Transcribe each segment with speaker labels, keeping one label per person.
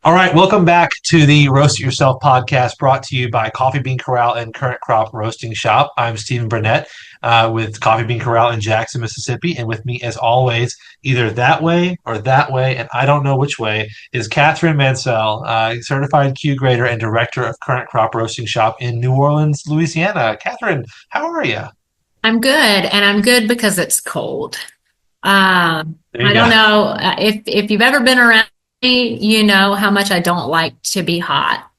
Speaker 1: All right, welcome back to the Roast It Yourself podcast brought to you by Coffee Bean Corral and Current Crop Roasting Shop. I'm Stephen Burnett with Coffee Bean Corral in Jackson, Mississippi. And with me, as always, either that way or that way, and I don't know which way, is Catherine Mansell, certified Q grader and director of Current Crop Roasting Shop in New Orleans, Louisiana. Catherine, how are you?
Speaker 2: I'm good, and I'm good because it's cold.
Speaker 1: There you
Speaker 2: I
Speaker 1: go.
Speaker 2: don't know if you've ever been around me, you know how much I don't like to be hot,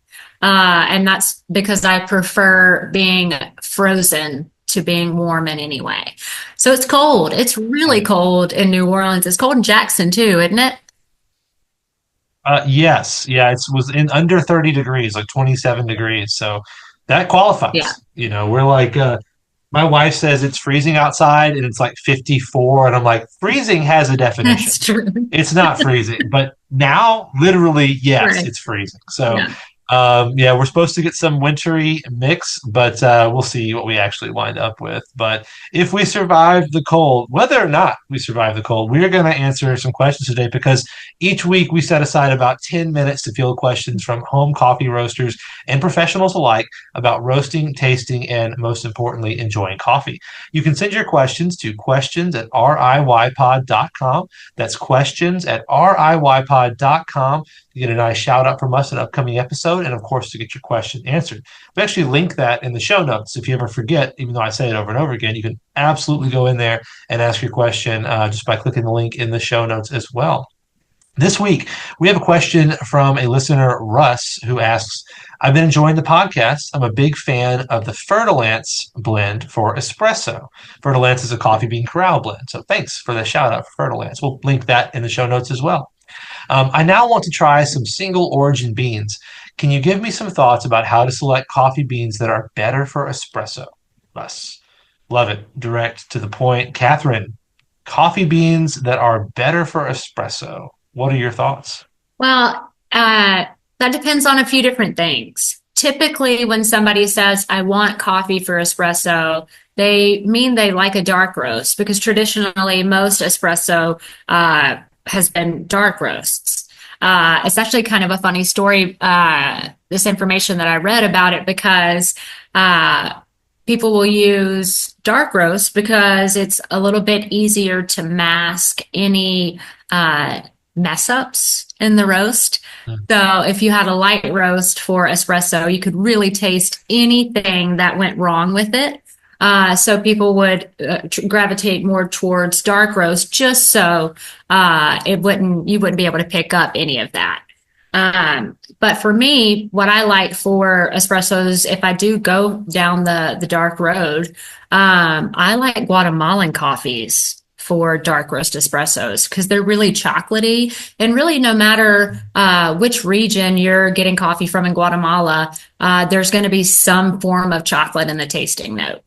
Speaker 2: and that's because I prefer being frozen to being warm in any way. So it's cold. It's really cold in New Orleans. It's cold in Jackson too, isn't it?
Speaker 1: Yes, yeah, it was in under 30 degrees, like 27 degrees. So that
Speaker 2: Yeah,
Speaker 1: qualifies. We're like, my wife says it's freezing outside and it's like 54. And I'm like, freezing has a definition.
Speaker 2: that's true.
Speaker 1: It's not freezing. But now, literally, yes,
Speaker 2: Right.
Speaker 1: it's freezing. So,
Speaker 2: Yeah.
Speaker 1: yeah, we're supposed to get some wintry mix, but we'll see what we actually wind up with. But if we survive the cold, whether or not we survive the cold, we are going to answer some questions today because each week we set aside about 10 minutes to field questions from home coffee roasters and professionals alike about roasting, tasting, and most importantly, enjoying coffee. You can send your questions to questions at riypod.com. That's questions at riypod.com to get a nice shout out from us in an upcoming episode, and of course, to get your question answered. We actually link that in the show notes. If you ever forget, even though I say it over and over again, you can absolutely go in there and ask your question just by clicking the link in the show notes as well. This week, we have a question from a listener, Russ, who asks, I've been enjoying the podcast. I'm a big fan of the Fertilance blend for espresso. Fertilance is a coffee bean corral blend. So thanks for the shout out for Fertilance. We'll link that in the show notes as well. I now want to try some single origin beans. Can you give me some thoughts about how to select coffee beans that are better for espresso? Russ, love it. Direct to the point. Catherine, coffee beans that are better for espresso. What are your thoughts?
Speaker 2: Well, that depends on a few different things. Typically, when somebody says, I want coffee for espresso, they mean they like a dark roast because traditionally most espresso has been dark roasts. It's actually kind of a funny story, this information that I read about it, because people will use dark roast because it's a little bit easier to mask any mess ups in the roast. So if you had a light roast for espresso, you could really taste anything that went wrong with it. So people would gravitate more towards dark roast just so you wouldn't be able to pick up any of that. But for me, what I like for espressos, if I do go down the dark road, I like Guatemalan coffees for dark roast espressos because they're really chocolatey. And really, no matter which region you're getting coffee from in Guatemala, there's going to be some form of chocolate in the tasting note.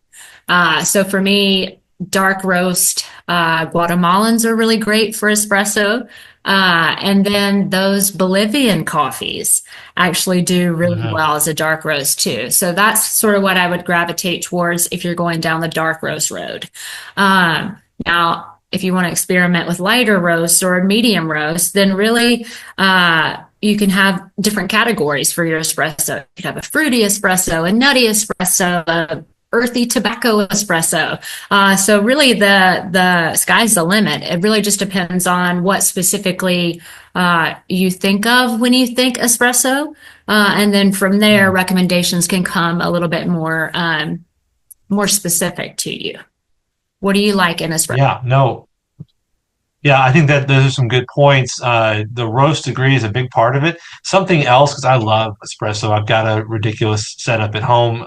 Speaker 2: So for me, dark roast Guatemalans are really great for espresso. And then those Bolivian coffees actually do really
Speaker 1: Mhm.
Speaker 2: well as a dark roast too. So that's sort of what I would gravitate towards if you're going down the dark roast road. Now, if you want to experiment with lighter roasts or a medium roast, then really you can have different categories for your espresso. You could have a fruity espresso, a nutty espresso, a earthy tobacco espresso. So really the sky's the limit. It really just depends on what specifically you think of when you think espresso. And then from there, recommendations can come a little bit more specific to you. What do you like in espresso?
Speaker 1: Yeah, no, yeah, I think that those are some good points. The roast degree is a big part of it. Something else, because I love espresso. I've got a ridiculous setup at home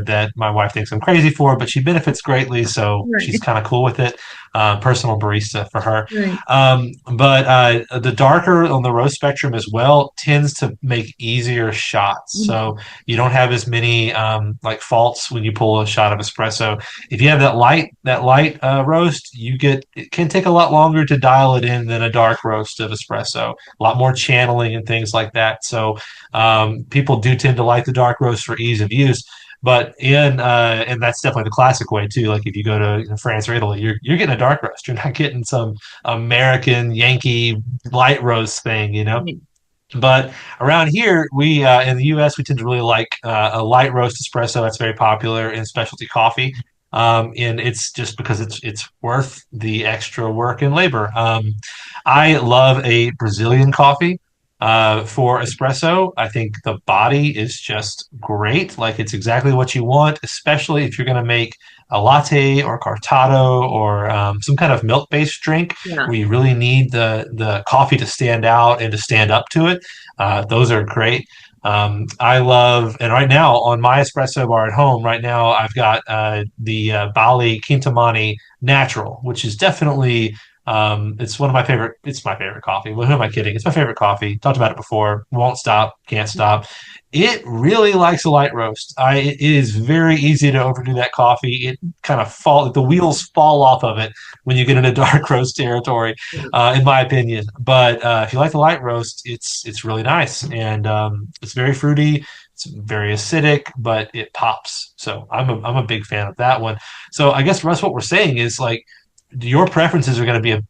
Speaker 1: that my wife thinks I'm crazy for, but she benefits greatly, so she's
Speaker 2: Right.
Speaker 1: kind of cool with it. Personal barista for her.
Speaker 2: Right.
Speaker 1: But the darker on the roast spectrum as well tends to make easier shots. So you don't have as many like faults when you pull a shot of espresso. If you have that light roast, it can take a lot longer to dial it in than a dark roast of espresso. A lot more channeling and things like that. So people do tend to like the dark roast for ease of use. But and that's definitely the classic way too. Like if you go to France or Italy, you're getting a dark roast. You're not getting some American Yankee light roast thing.
Speaker 2: Right.
Speaker 1: But around here, we in the U.S. we tend to really like a light roast espresso. That's very popular in specialty coffee, and it's just because it's worth the extra work and labor. I love a Brazilian coffee for espresso. I think the body is just great. Like it's exactly what you want, especially if you're going to make a latte or cortado or some kind of milk-based drink
Speaker 2: Yeah.
Speaker 1: where you really need the coffee to stand out and to stand up to it. Those are great. I love, and right now on my espresso bar at home, right now I've got the Bali Kintamani Natural, which is definitely it's one of my favorite. It's my favorite coffee. Well, who am I kidding? It's my favorite coffee. Talked about it before. Won't stop. Can't stop. It really likes a light roast. It is very easy to overdo that coffee. It kind of the wheels fall off of it when you get into dark roast territory, in my opinion. But if you like the light roast, it's really nice and it's very fruity. It's very acidic, but it pops. So I'm a big fan of that one. So I guess Russ, what we're saying is like your preferences are going to be a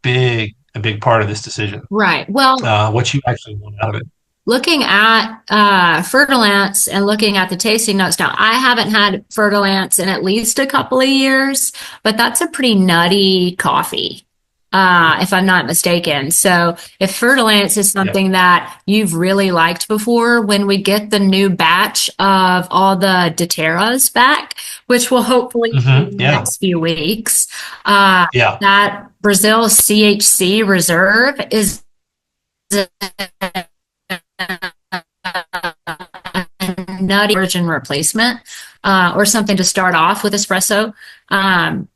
Speaker 1: big part of this decision.
Speaker 2: Right. Well,
Speaker 1: What you actually want out of it.
Speaker 2: looking at Fertilance and looking at the tasting notes now, I haven't had Fertilance in at least a couple of years, but that's a pretty nutty coffee, if I'm not mistaken. So if Fertilance is
Speaker 1: Yeah.
Speaker 2: something that you've really liked before, when we get the new batch of all the Doterras back, which will hopefully be in the
Speaker 1: Yeah.
Speaker 2: next few weeks, uh,
Speaker 1: Yeah.
Speaker 2: that Brazil CHC Reserve is nutty virgin replacement, or something to start off with espresso.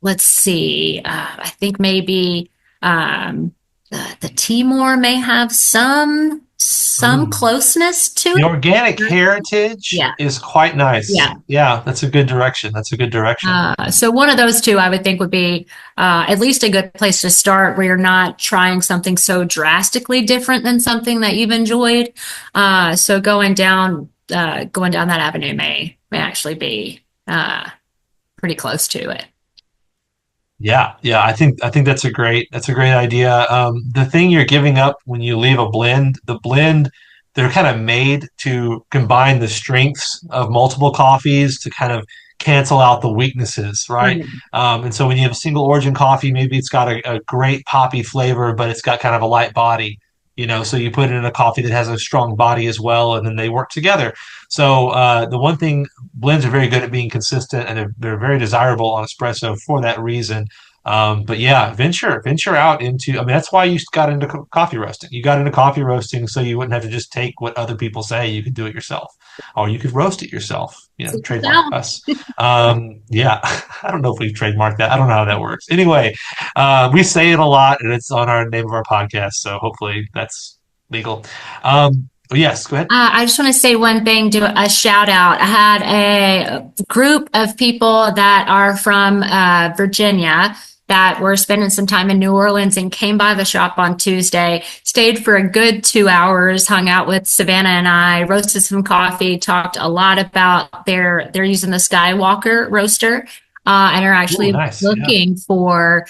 Speaker 2: Let's see. I think maybe the Timor may have some
Speaker 1: Mm.
Speaker 2: closeness to
Speaker 1: The
Speaker 2: it.
Speaker 1: organic heritage
Speaker 2: Yeah,
Speaker 1: is quite nice.
Speaker 2: yeah.
Speaker 1: Yeah, that's a good direction. That's a good direction.
Speaker 2: So one of those two, I would think, would be at least a good place to start, where you're not trying something so drastically different than something that you've enjoyed. So going down that avenue may actually be pretty close to it.
Speaker 1: Yeah, yeah, I think that's a great idea. The thing you're giving up when you leave the blend, they're kind of made to combine the strengths of multiple coffees to kind of cancel out the weaknesses, right?
Speaker 2: Right.
Speaker 1: And so when you have a single origin coffee, maybe it's got a great poppy flavor, but it's got kind of a light body, so you put it in a coffee that has a strong body as well, and then they work together. So the one thing blends are very good at being consistent, and they're very desirable on espresso for that reason. But yeah, venture out into. I mean, that's why you got into coffee roasting. You got into coffee roasting so you wouldn't have to just take what other people say. You could do it yourself, or you could roast it yourself. Trademark us. Yeah, I don't know if we've trademarked that. I don't know how that works. Anyway, we say it a lot, and it's on our name of our podcast. So hopefully that's legal. Yes, go ahead.
Speaker 2: I just want to say one thing, do a shout out. I had a group of people that are from Virginia that were spending some time in New Orleans and came by the shop on Tuesday, stayed for a good 2 hours, hung out with Savannah and I, roasted some coffee, talked a lot about they're using the Skywalker roaster. And are
Speaker 1: Oh,
Speaker 2: actually
Speaker 1: nice. Yeah.
Speaker 2: looking for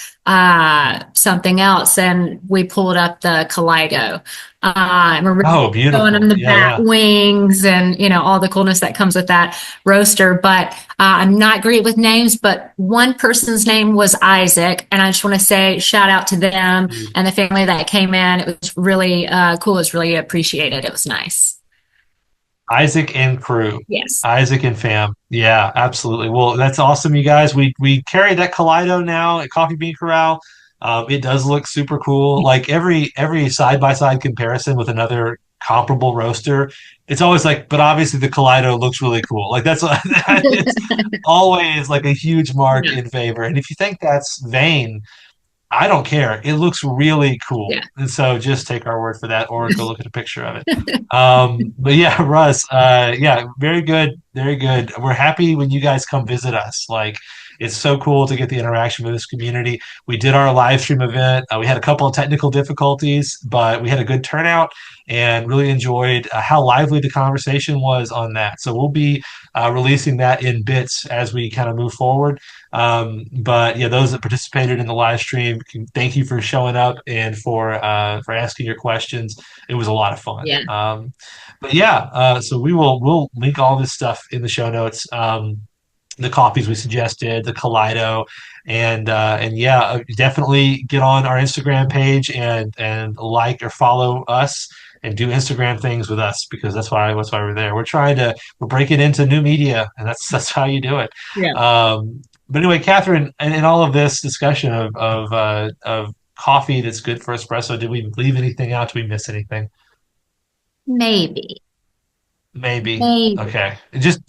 Speaker 2: something else. And we pulled up the Kaleido. And we're really
Speaker 1: Oh,
Speaker 2: showing them
Speaker 1: beautiful.
Speaker 2: the
Speaker 1: Yeah,
Speaker 2: bat
Speaker 1: yeah.
Speaker 2: wings and all the coolness that comes with that roaster. But I'm not great with names, but one person's name was Isaac, and I just want to say shout out to them and the family that came in. It was really cool. It was really appreciated. It was nice.
Speaker 1: Isaac and crew.
Speaker 2: Yes.
Speaker 1: Isaac and fam. Yeah, absolutely. Well, that's awesome, you guys. We carry that Kaleido now at Coffee Bean Corral. It does look super cool. Like every side by side comparison with another comparable roaster, it's always like, but obviously the Kaleido looks really cool. Like that is always like a huge mark
Speaker 2: Yeah.
Speaker 1: in favor. And if you think that's vain, I don't care. It looks really cool.
Speaker 2: Yeah.
Speaker 1: And so just take our word for that or go look at a picture of it. But yeah, Russ, yeah, very good. Very good. We're happy when you guys come visit us. Like, It's so cool to get the interaction with this community. We did our live stream event. We had a couple of technical difficulties, but we had a good turnout and really enjoyed how lively the conversation was on that. So we'll be releasing that in bits as we kind of move forward. But yeah, those that participated in the live stream, thank you for showing up and for asking your questions. It was a lot of fun.
Speaker 2: Yeah.
Speaker 1: But yeah, so we'll link all this stuff in the show notes. The coffees we suggested, the Kaleido, and yeah, definitely get on our Instagram page and like or follow us and do Instagram things with us because that's why we're there. We're breaking into new media, and that's how you do it.
Speaker 2: Yeah.
Speaker 1: But anyway, Catherine, in all of this discussion of coffee that's good for espresso, did we leave anything out? Did we miss anything?
Speaker 2: Maybe.
Speaker 1: Maybe.
Speaker 2: Maybe.
Speaker 1: Okay. Just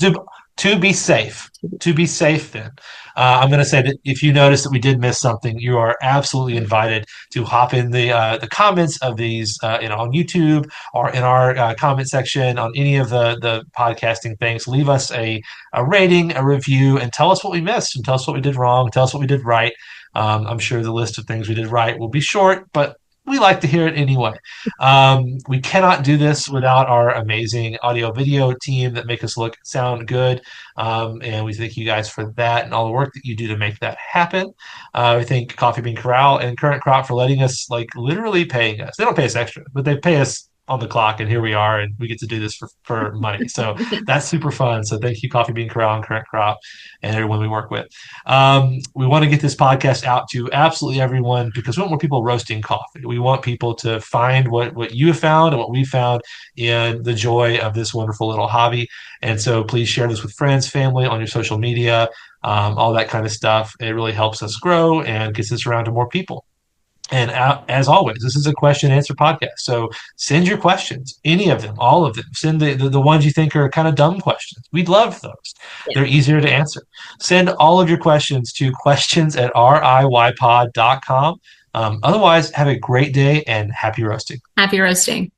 Speaker 1: to be safe. To be safe, then. I'm going to say that if you notice that we did miss something, you are absolutely invited to hop in the comments of these, on YouTube or in our comment section on any of the podcasting things. Leave us a rating, a review, and tell us what we missed and tell us what we did wrong. Tell us what we did right. I'm sure the list of things we did right will be short, but we like to hear it anyway. We cannot do this without our amazing audio video team that make us look sound good. And we thank you guys for that and all the work that you do to make that happen. We thank Coffee Bean Corral and Current Crop for letting us, like, literally paying us. They don't pay us extra, but they pay us on the clock, and here we are, and we get to do this for money. So that's super fun. So thank you, Coffee Bean Corral and Current Crop, and everyone we work with. We want to get this podcast out to absolutely everyone because we want more people roasting coffee. We want people to find what you have found and what we found in the joy of this wonderful little hobby. And so please share this with friends, family, on your social media, all that kind of stuff. It really helps us grow and gets us around to more people. And as always, this is a question and answer podcast. So send your questions, any of them, all of them. Send the ones you think are kind of dumb questions. We'd love those.
Speaker 2: Yeah.
Speaker 1: They're easier to answer. Send all of your questions to questions@riypod.com. Otherwise, have a great day and happy roasting.
Speaker 2: Happy roasting.